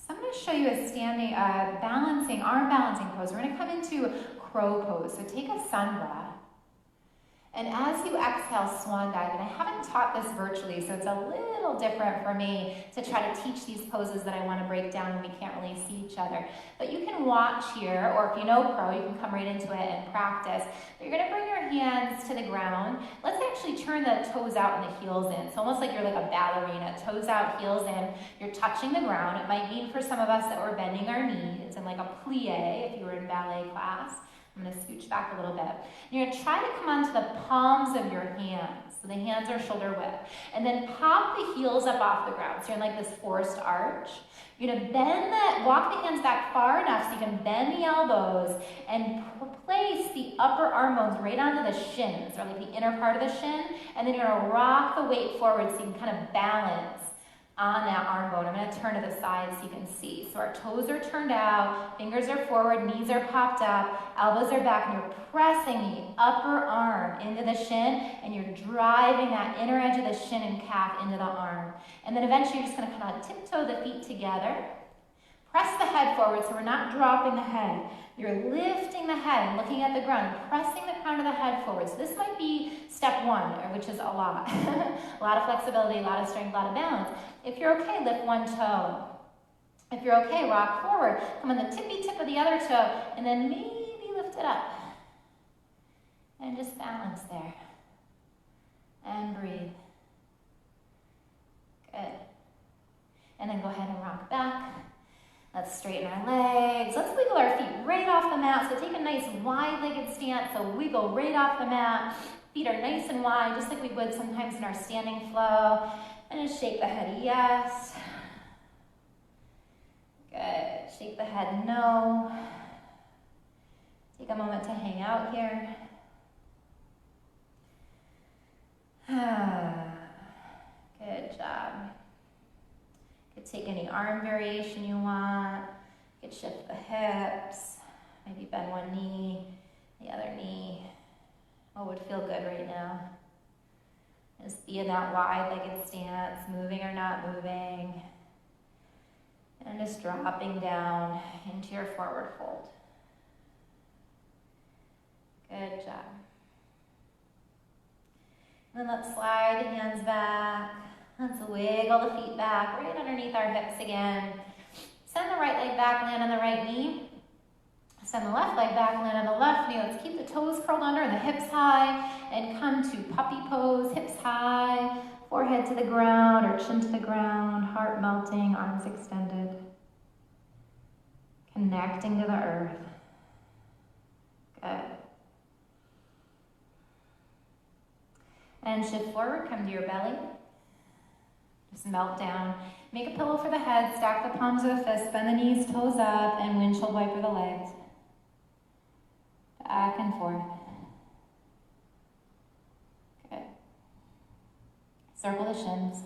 I'm going to show you a standing, arm balancing pose. We're going to come into crow pose. So take a sun breath. And as you exhale, swan dive. And I haven't taught this virtually, so it's a little different for me to try to teach these poses that I want to break down when we can't really see each other. But you can watch here, or if you know crow, you can come right into it and practice. But you're going to bring your hands to the ground. Let's actually turn the toes out and the heels in. So almost like you're like a ballerina. Toes out, heels in. You're touching the ground. It might mean for some of us that we're bending our knees in like a plie if you were in ballet class. I'm going to scooch back a little bit. You're going to try to come onto the palms of your hands. So the hands are shoulder width. And then pop the heels up off the ground. So you're in like this forced arch. You're going to walk the hands back far enough so you can bend the elbows and place the upper arm bones right onto the shins, or like the inner part of the shin. And then you're going to rock the weight forward so you can kind of balance on that arm bone. I'm going to turn to the side so you can see. So our toes are turned out, fingers are forward, knees are popped up, elbows are back, and you're pressing the upper arm into the shin, and you're driving that inner edge of the shin and calf into the arm. And then eventually you're just going to kind of tiptoe the feet together. Press the head forward so we're not dropping the head. You're lifting the head and looking at the ground, pressing the crown of the head forward. So this might be step one, which is a lot. A lot of flexibility, a lot of strength, a lot of balance. If you're okay, lift one toe. If you're okay, rock forward. Come on the tippy tip of the other toe, and then maybe lift it up. And just balance there. And breathe. Good. And then go ahead and rock back. Let's straighten our legs. Let's wiggle our feet right off the mat. So take a nice wide-legged stance. So wiggle right off the mat. Feet are nice and wide, just like we would sometimes in our standing flow. And just shake the head, yes. Good. Shake the head, no. Take a moment to hang out here. Good job. You could take any arm variation you want. You could shift the hips. Maybe bend one knee, the other knee. What would feel good right now? Just be in that wide-legged stance, moving or not moving. And just dropping down into your forward fold. Good job. And then let's slide the hands back. Let's wiggle the feet back, right underneath our hips again. Send the right leg back, land on the right knee. Send the left leg back, land on the left knee. Let's keep the toes curled under and the hips high. And come to puppy pose, hips high, forehead to the ground or chin to the ground, heart melting, arms extended. Connecting to the earth. Good. And shift forward, come to your belly. Just melt down. Make a pillow for the head, stack the palms of the fists, bend the knees, toes up, and windshield wiper the legs. Back and forth. Good. Circle the shins.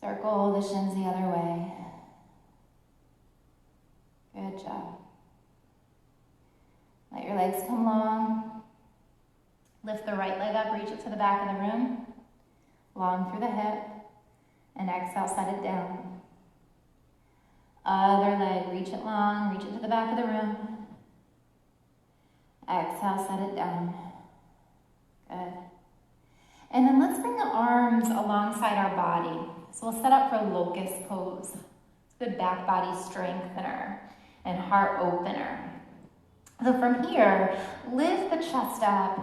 Circle the shins the other way. Good job. Let your legs come long. Lift the right leg up, reach it to the back of the room. Long through the hip. And exhale, set it down. Other leg, reach it long, reach it to the back of the room. Exhale, set it down. Good. And then let's bring the arms alongside our body. So we'll set up for locust pose. It's a good back body strengthener and heart opener. So from here, lift the chest up,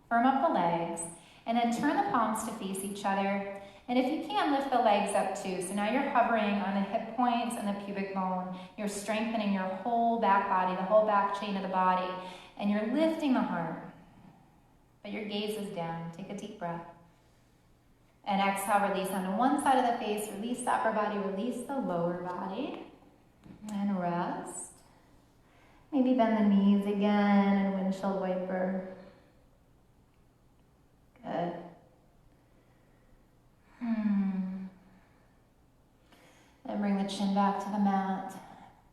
firm up the legs, and then turn the palms to face each other. And if you can, lift the legs up too. So now you're hovering on the hip points and the pubic bone. You're strengthening your whole back body, the whole back chain of the body, and you're lifting the heart. But your gaze is down. Take a deep breath. And exhale, release onto one side of the face, release the upper body, release the lower body. And rest. Maybe bend the knees again and windshield wiper. Good. And bring the chin back to the mat.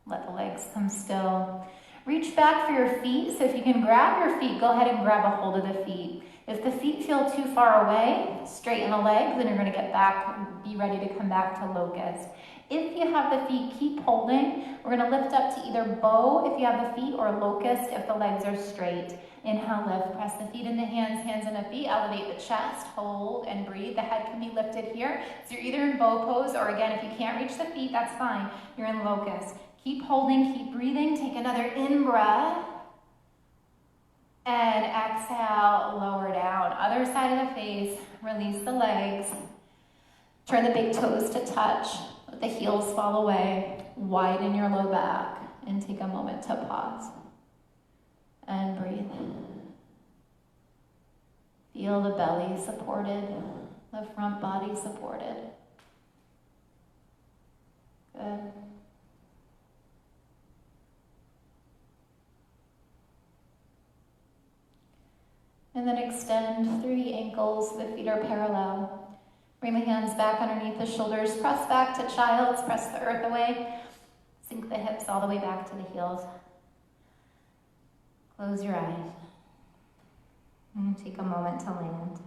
Let the legs come still. Reach back for your feet. So if you can grab your feet, go ahead and grab a hold of the feet. If the feet feel too far away, straighten the legs, then you're going to get back, be ready to come back to locust. If you have the feet, keep holding. We're going to lift up to either bow if you have the feet, or locust if the legs are straight. Inhale, lift, press the feet into hands, hands into feet, elevate the chest, hold and breathe. The head can be lifted here. So you're either in bow pose, or again, if you can't reach the feet, that's fine. You're in locust. Keep holding, keep breathing. Take another in breath. And exhale, lower down. Other side of the face, release the legs. Turn the big toes to touch. Let the heels fall away. Widen your low back and take a moment to pause. And breathe. Feel the belly supported, the front body supported. Good. And then extend through the ankles, the feet are parallel. Bring the hands back underneath the shoulders. Press back to child's, press the earth away. Sink the hips all the way back to the heels. Close your eyes. And take a moment to land.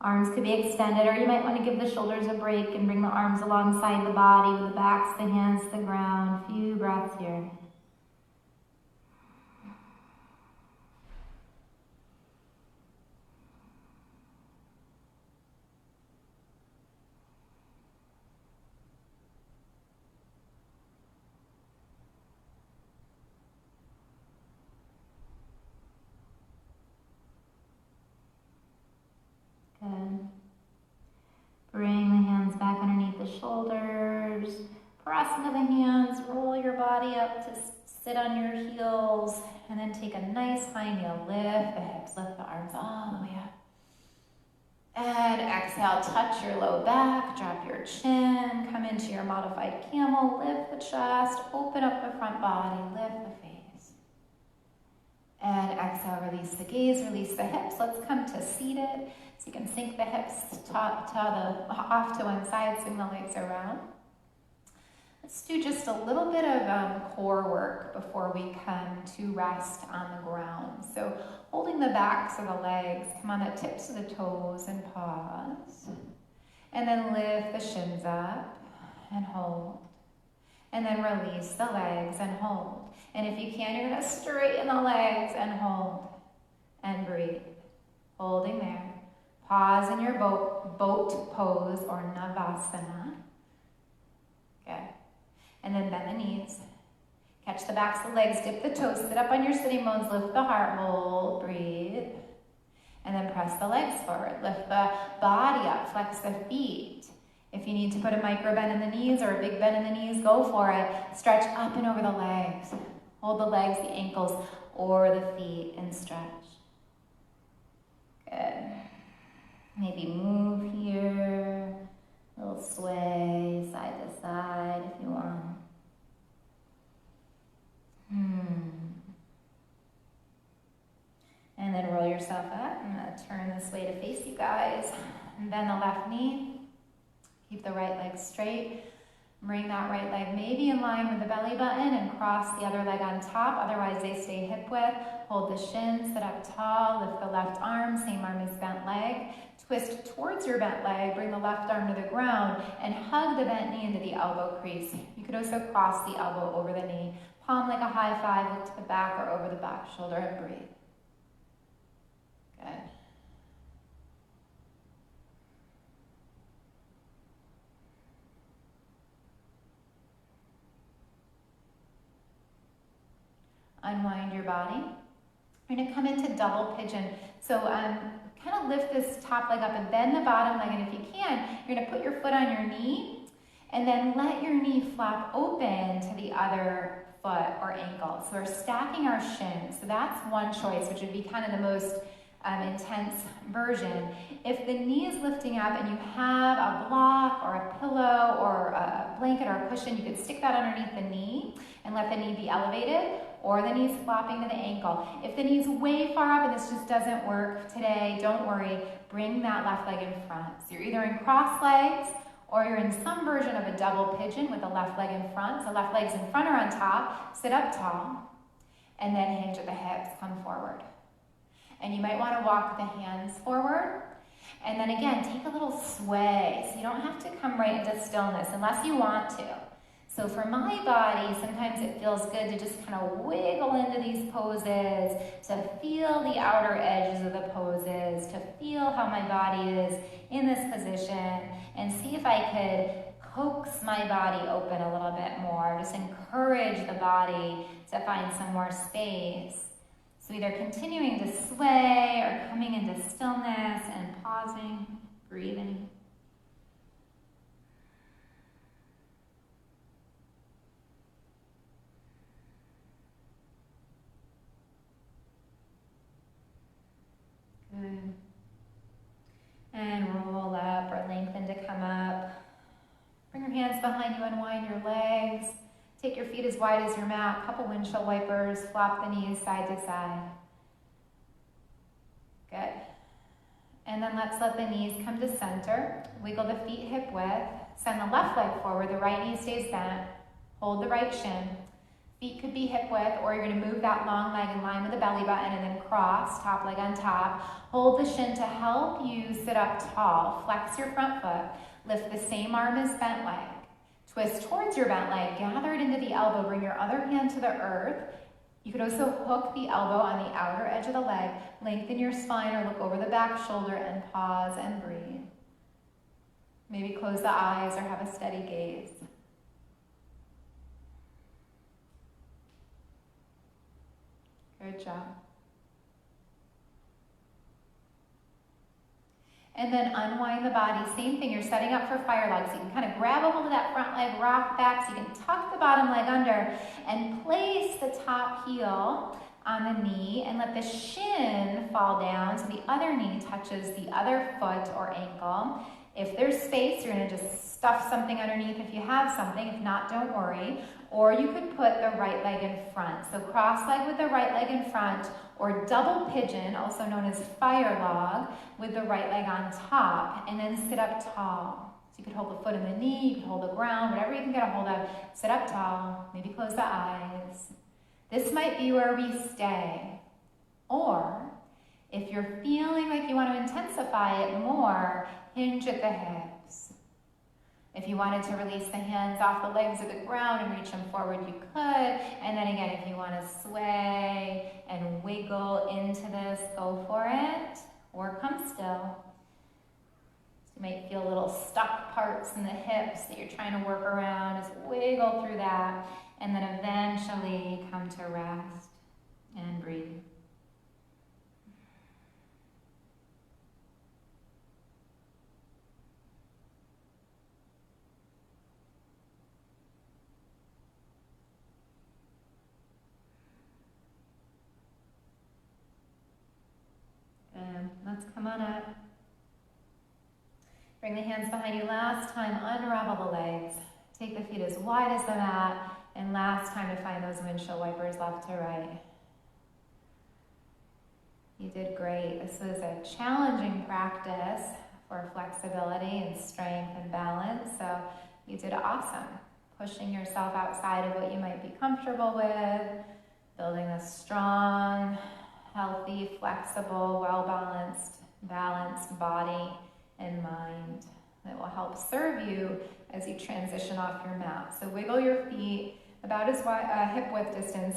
Arms could be extended, or you might want to give the shoulders a break and bring the arms alongside the body with the backs, the hands to the ground. Few breaths here. Good. Bring the hands back underneath the shoulders. Press into the hands. Roll your body up to sit on your heels. And then take a nice high kneel. Lift the hips, lift the arms all the way up. And exhale, touch your low back. Drop your chin. Come into your modified camel. Lift the chest. Open up the front body. Lift the face. And exhale, release the gaze, release the hips. Let's come to seated. So you can sink the hips off to one side, swing the legs around. Let's do just a little bit of core work before we come to rest on the ground. So holding the backs of the legs, come on the tips of the toes and pause. And then lift the shins up and hold. And then release the legs and hold. And if you can, you're going to straighten the legs and hold. And breathe. Holding there. Pause in your boat pose or Navasana. Good. And then bend the knees. Catch the backs of the legs, dip the toes, sit up on your sitting bones, lift the heart, hold, breathe. And then press the legs forward. Lift the body up, flex the feet. If you need to put a micro bend in the knees or a big bend in the knees, go for it. Stretch up and over the legs. Hold the legs, the ankles, or the feet and stretch. Good. Maybe move here. A little sway side to side if you want. And then roll yourself up. I'm going to turn this way to face you guys. And bend the left knee. Keep the right leg straight. Bring that right leg maybe in line with the belly button and cross the other leg on top. Otherwise, they stay hip width. Hold the shins, sit up tall, lift the left arm, same arm as bent leg. Twist towards your bent leg, bring the left arm to the ground, and hug the bent knee into the elbow crease. You could also cross the elbow over the knee. Palm like a high five, look to the back or over the back shoulder and breathe. Good. Unwind your body. You're going to come into double pigeon. So kind of lift this top leg up and bend the bottom leg. And if you can, you're going to put your foot on your knee and then let your knee flap open to the other foot or ankle. So we're stacking our shins. So that's one choice, which would be kind of the most intense version. If the knee is lifting up and you have a block or a pillow or a blanket or a cushion, you could stick that underneath the knee and let the knee be elevated, or the knee's flopping to the ankle. If the knee's way far up and this just doesn't work today, don't worry, bring that left leg in front. So you're either in cross legs or you're in some version of a double pigeon with the left leg in front. So left leg's in front or on top, sit up tall, and then hinge at the hips, come forward. And you might want to walk the hands forward. And then again, take a little sway. So you don't have to come right into stillness unless you want to. So for my body, sometimes it feels good to just kind of wiggle into these poses, to feel the outer edges of the poses, to feel how my body is in this position, and see if I could coax my body open a little bit more, just encourage the body to find some more space. So either continuing to sway or coming into stillness and pausing, breathing. Good. And roll up or lengthen to come up. Bring your hands behind you, unwind your legs. Take your feet as wide as your mat, couple windshield wipers, flop the knees side to side. Good. And then let's let the knees come to center. Wiggle the feet hip width. Send the left leg forward, the right knee stays bent. Hold the right shin. Feet could be hip width, or you're going to move that long leg in line with the belly button and then cross, top leg on top. Hold the shin to help you sit up tall. Flex your front foot. Lift the same arm as bent leg. Twist towards your bent leg. Gather it into the elbow. Bring your other hand to the earth. You could also hook the elbow on the outer edge of the leg. Lengthen your spine or look over the back shoulder and pause and breathe. Maybe close the eyes or have a steady gaze. Good job. And then unwind the body. Same thing, you're setting up for fire log. So you can kind of grab a hold of that front leg, rock back, so you can tuck the bottom leg under and place the top heel on the knee and let the shin fall down so the other knee touches the other foot or ankle. If there's space, you're going to just stuff something underneath if you have something. If not, don't worry. Or you could put the right leg in front. So cross leg with the right leg in front, or double pigeon, also known as fire log, with the right leg on top, and then sit up tall. So you could hold the foot in the knee, you could hold the ground, whatever you can get a hold of. Sit up tall, maybe close the eyes. This might be where we stay. Or, if you're feeling like you want to intensify it more, hinge at the hips. If you wanted to release the hands off the legs of the ground and reach them forward, you could. And then again, if you want to sway and wiggle into this, go for it. Or come still. So you might feel little stuck parts in the hips that you're trying to work around. Just wiggle through that. And then eventually come to rest and breathe. Let's come on up. Bring the hands behind you. Last time, unravel the legs. Take the feet as wide as the mat. And last time to find those windshield wipers left to right. You did great. This was a challenging practice for flexibility and strength and balance. So you did awesome. Pushing yourself outside of what you might be comfortable with, building a strong, healthy, flexible, balanced body and mind that will help serve you as you transition off your mat. So wiggle your feet about as wide, hip width distance.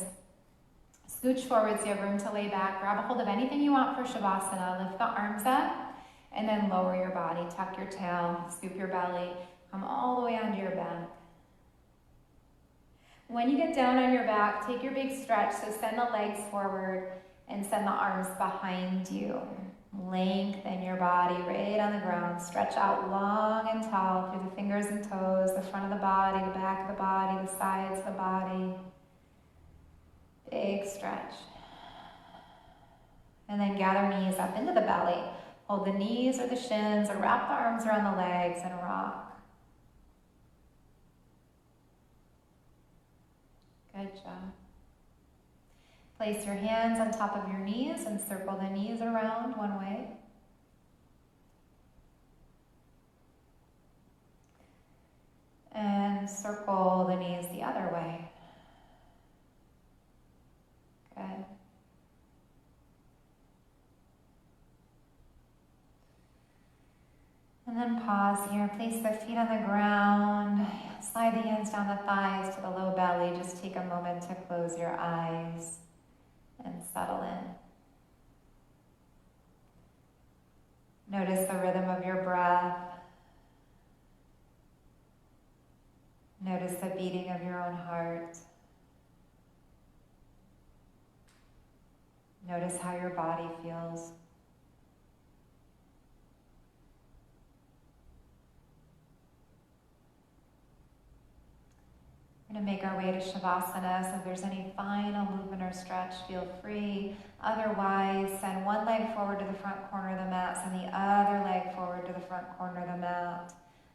Scooch forward so you have room to lay back. Grab a hold of anything you want for Shavasana. Lift the arms up and then lower your body. Tuck your tail, scoop your belly, come all the way onto your back. When you get down on your back, take your big stretch. So send the legs forward and send the arms behind you. Lengthen your body right on the ground. Stretch out long and tall through the fingers and toes, the front of the body, the back of the body, the sides of the body. Big stretch. And then gather knees up into the belly. Hold the knees or the shins or wrap the arms around the legs and rock. Good job. Place your hands on top of your knees and circle the knees around one way. And circle the knees the other way. Good. And then pause here. Place the feet on the ground. Slide the hands down the thighs to the low belly. Just take a moment to close your eyes and settle in. Notice the rhythm of your breath. Notice the beating of your own heart. Notice how your body feels. We're going to make our way to Shavasana, so if there's any final movement or stretch, feel free. Otherwise, send one leg forward to the front corner of the mat, send the other leg forward to the front corner of the mat.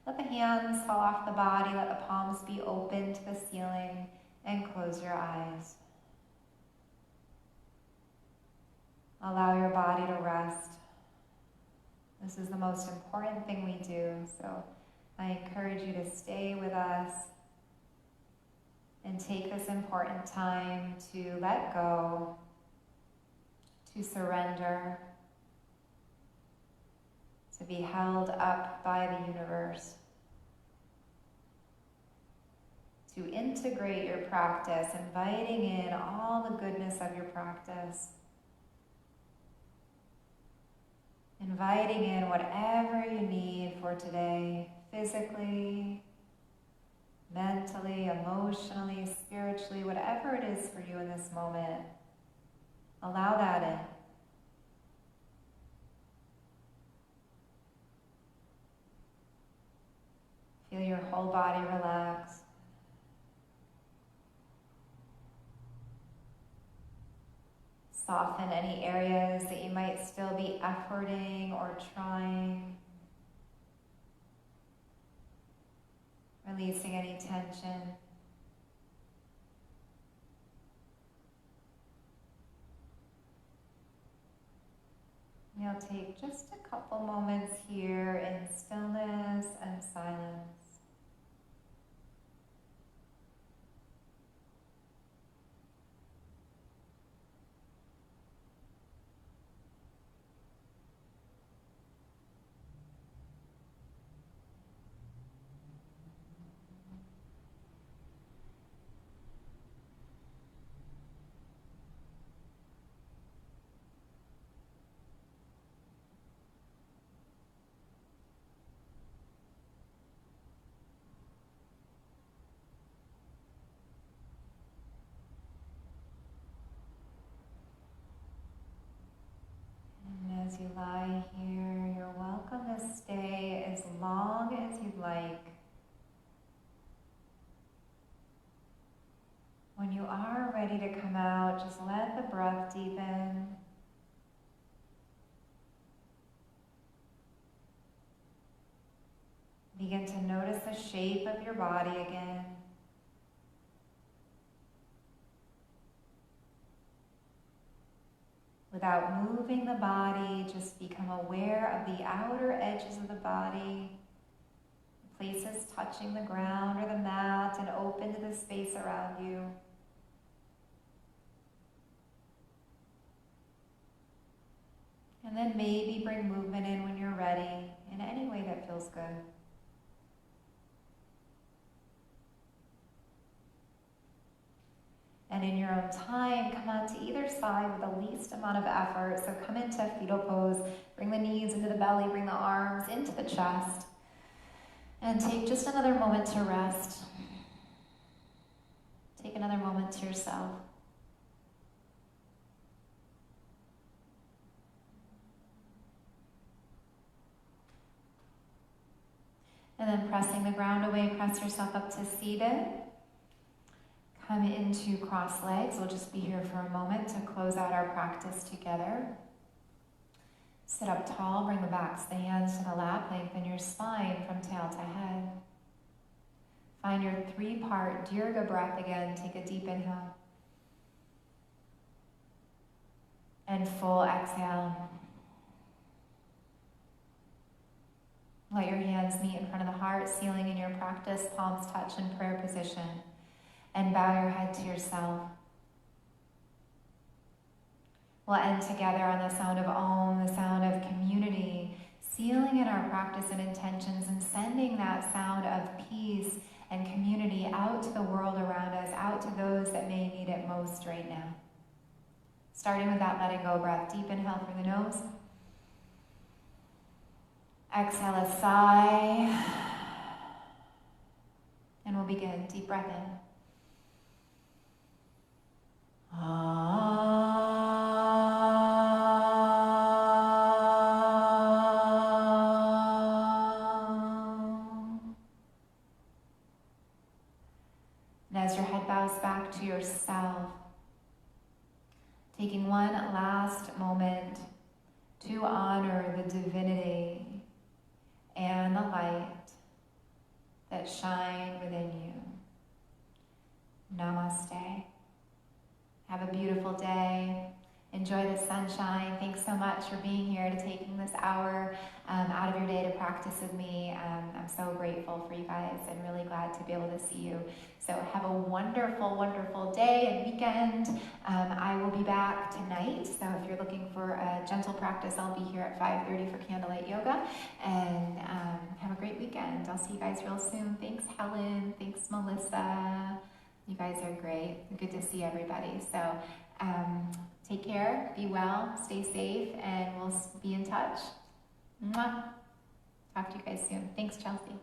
Let the hands fall off the body, let the palms be open to the ceiling, and close your eyes. Allow your body to rest. This is the most important thing we do, so I encourage you to stay with us and take this important time to let go, to surrender, to be held up by the universe, to integrate your practice, inviting in all the goodness of your practice, inviting in whatever you need for today, physically, mentally, emotionally, spiritually, whatever it is for you in this moment. Allow that in. Feel your whole body relax. Soften any areas that you might still be efforting or trying. Releasing any tension. You'll take just a couple moments here in stillness and silence. As you lie here, you're welcome to stay as long as you'd like. When you are ready to come out, just let the breath deepen. Begin to notice the shape of your body again. Without moving the body, just become aware of the outer edges of the body, places touching the ground or the mat, and open to the space around you. And then maybe bring movement in when you're ready, in any way that feels good. And in your own time, come on to either side with the least amount of effort. So come into fetal pose, bring the knees into the belly, bring the arms into the chest. And take just another moment to rest. Take another moment to yourself. And then pressing the ground away, press yourself up to seated. Come into cross legs. We'll just be here for a moment to close out our practice together. Sit up tall, bring the backs of the hands to the lap, lengthen your spine from tail to head. Find your 3-part Dirga breath again. Take a deep inhale. And full exhale. Let your hands meet in front of the heart, sealing in your practice, palms touch in prayer position. And bow your head to yourself. We'll end together on the sound of Om, the sound of community, sealing in our practice and intentions and sending that sound of peace and community out to the world around us, out to those that may need it most right now. Starting with that letting go breath. Deep inhale through the nose. Exhale a sigh. And we'll begin. Deep breath in. And as your head bows back to yourself, taking one last moment to honor the divinity and the light that shine within you. Namaste. Have a beautiful day. Enjoy the sunshine. Thanks so much for being here, to taking this hour out of your day to practice with me. I'm so grateful for you guys and really glad to be able to see you. So have a wonderful, wonderful day and weekend. I will be back tonight. So if you're looking for a gentle practice, I'll be here at 5:30 for candlelight yoga. And have a great weekend. I'll see you guys real soon. Thanks, Helen. Thanks, Melissa. You guys are great. Good to see everybody. So take care, be well, stay safe, and we'll be in touch. Mwah. Talk to you guys soon. Thanks, Chelsea.